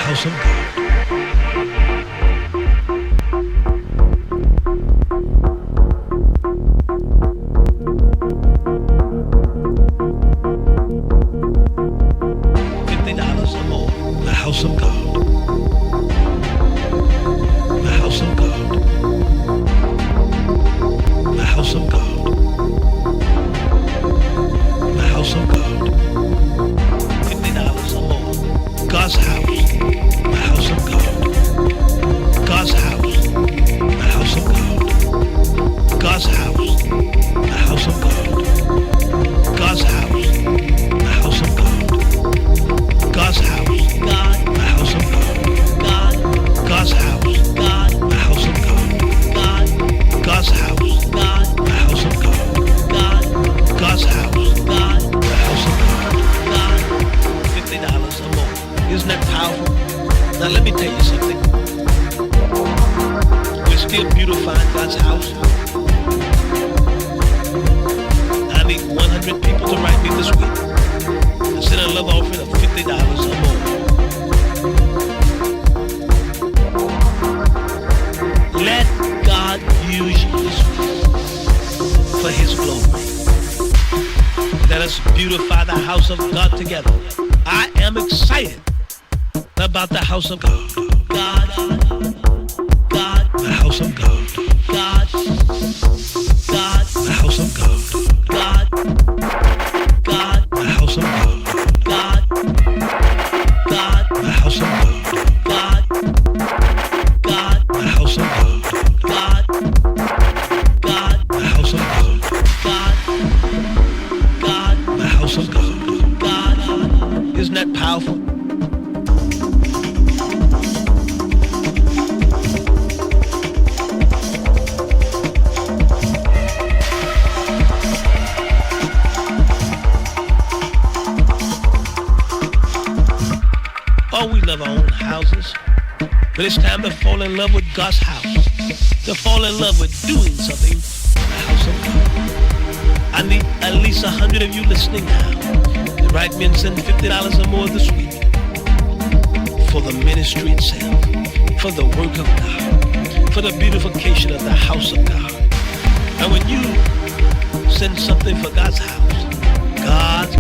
house of God. $50 or more. The house of God. The house of God. The house of God. The house of God. $50 or more. God's house. The house of God. God's house. The house of God. God's house. The house of God. God's house. The house of God. God's house. God. The house of God. God. God's house. God. The house of God. God. God's house. God. The house of God. God. God's house. God. The house of God. God. $50 or more. Isn't that powerful? Now let me tell you something. We're still beautifying God's house. I need 100 people to write me this week and send a love offering of $50 or more. Let God use you this week for His glory. Let us beautify the house of God together. I am excited about the house of God. God, God, the house of God. God, God, the house of God. God, God, the house of God. God, God, the house of God. God, God, the house of God. God, God, the house of God. God, God, the house of God. God, isn't that powerful? Oh, we love our own houses, but it's time to fall in love with God's house, to fall in love with doing something in the house of God. I need at least 100 of you listening now to write me and send $50 or more this week for the ministry itself, for the work of God, for the beautification of the house of God. And when you send something for God's house, God's